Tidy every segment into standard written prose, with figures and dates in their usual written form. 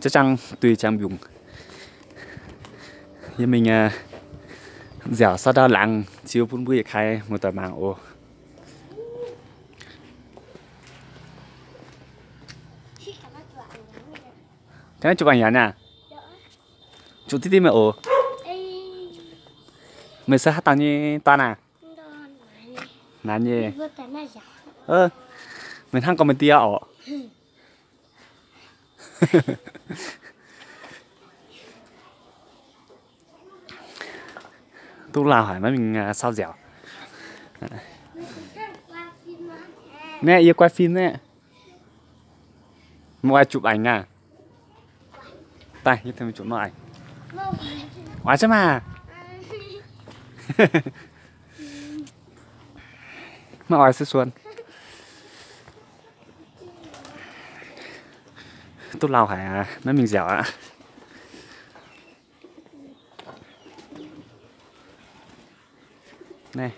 chắc chắn tùy chẳng dùng như mình dẻo sau đó lặng chiều phun bụi khai một tờ mạng ô cái này chụp ảnh à chụp tí tí mà ồ mình sẽ hát tao như ta nè nè như mình hăng còn mình tia ồ tu lào hỏi mấy mình sao dẻo nè yêu quay phim nè mua chụp ảnh à tay như thế mình chụp nó ảnh quá chứ mà mà hỏi sẽ xuân tu lào hỏi mấy mình dẻo ạ này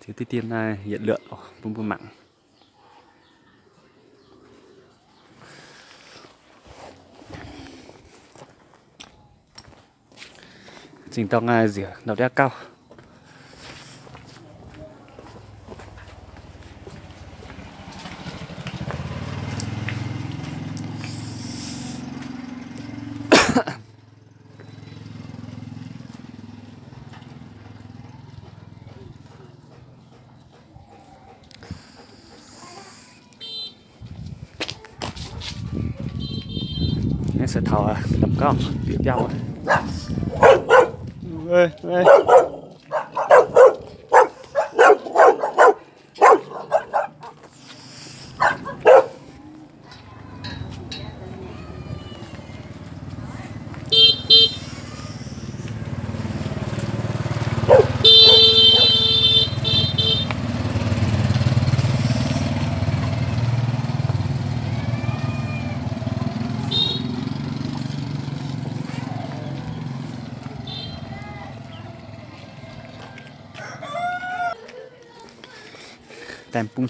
thiếu tí tiên hiện lượng bung bung mặn trình tông rỉa đầu đeo cao nên sẽ thò tầm cao tiếp theo ơi ơi tempung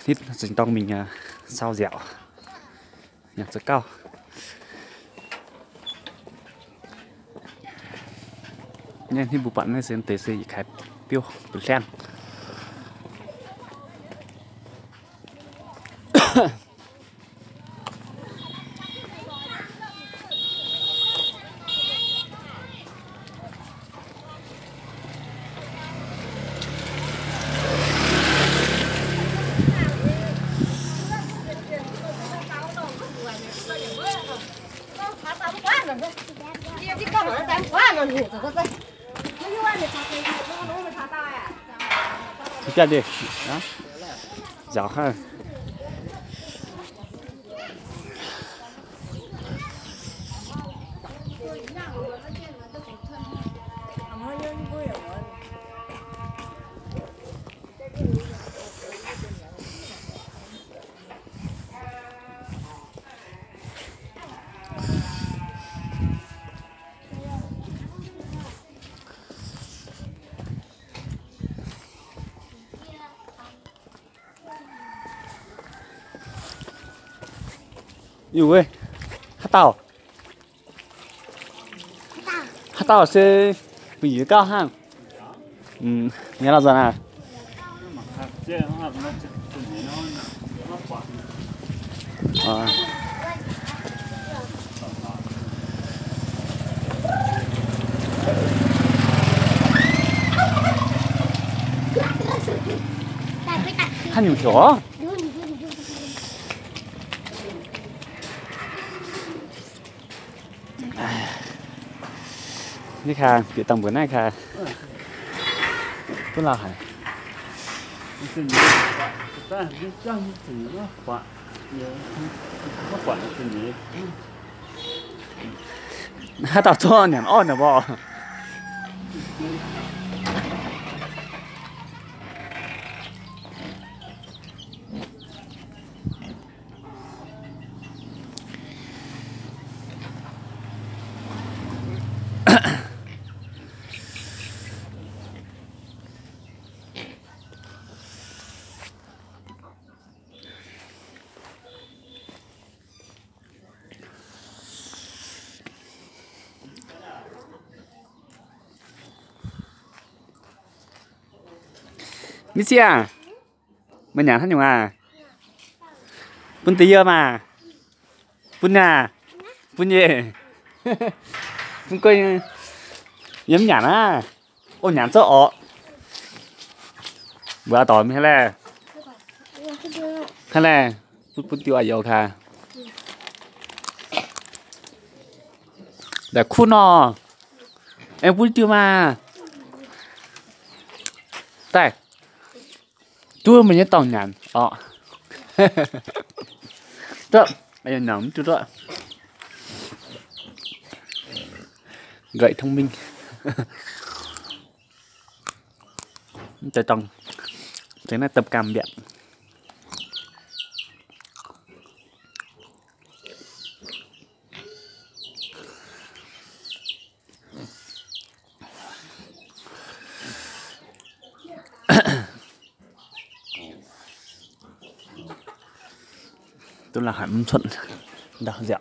ít dành tông mình sao dẻo nhạc rất cao nên thì bộ phận này sẽ tới sự khai tiêu từ sen ra đi đó dạo ha yêu ơi hát tàu sẽ bị cao ha nghe là gì à 한 님 좋아?นี่ค่ะอยู่ตรงบนหน้าค่ะพวกเราหาย mất quản cái gì ha tao cho nhàn on nè bò Misia bên nhà thân nhung à bún tía mà bún nhà bún gì bún coi yếm nhản á ô nhản sợ ọ bữa tỏi hay là bún tiêu aiค่ะแต่คุณอ๋อเอ็งบún tiêu mà tại tôi mình nhớ tòng nhàn đó bây giờ nắm chú đó gậy thông minh trời tòng thế này tập cảm biện tôi là Hải Minh Thuận đào dẻo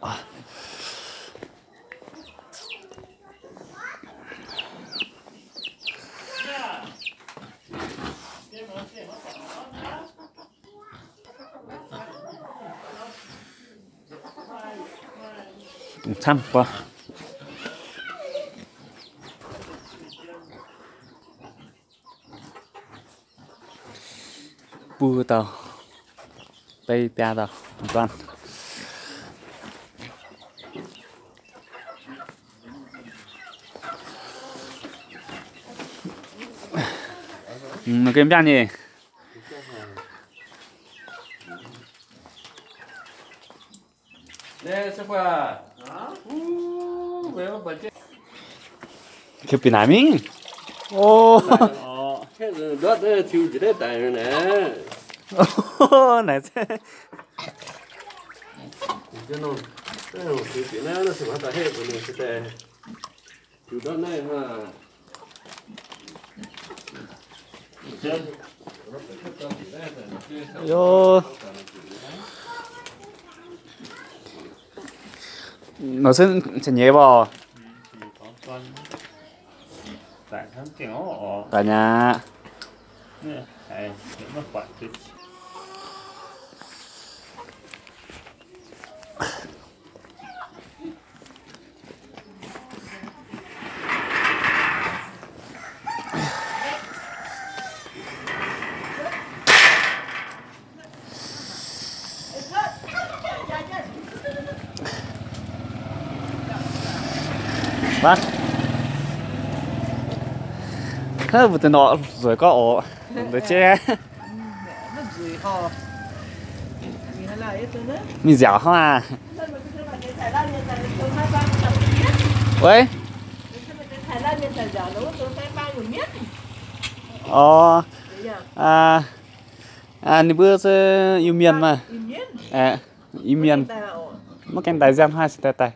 chăm qua bùa tàu tây pia tàu toàn nó kiếm ra nhỉ 네, 세포야. 왜 뭐지? cái pin này mình ô nó thiếu gì đấy tại nè. này cho nó thiếu gì nữa nó sẽ bắt đầu hết rồi nó sẽ thiếu đó này mà. yo nó sẽ nhẹ bò tại thằng kiểu cả nhà nè, này nó quạt đi. bác hết một tên nọ rồi có ổ để che mình dẻo không à喂你不是有面吗哎有面mất canh tài giam hai tài tài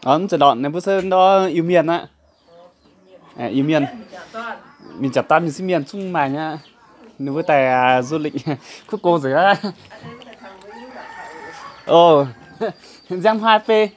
nó đòn này bữa sơn đó yêu miền á yêu miền mình chặt tan mình xin miền chung mà nhá nếu với tài du lịch quốc cô rồi á ồ giam 2p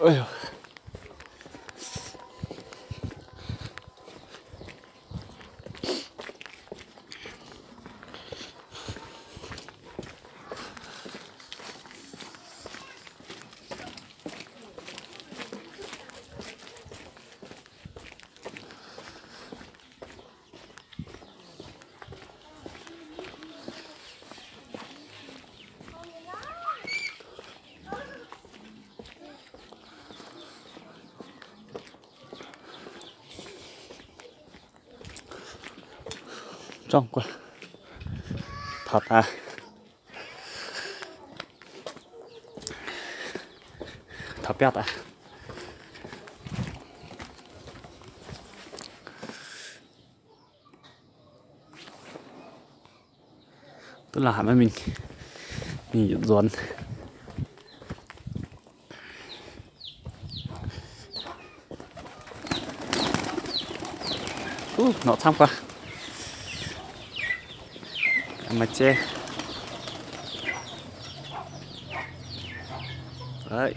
Ôi. Trong quá thật à. Thật bét à. Tức là hẳn mình nhận ruồn. Nó thăm quá mà che đấy.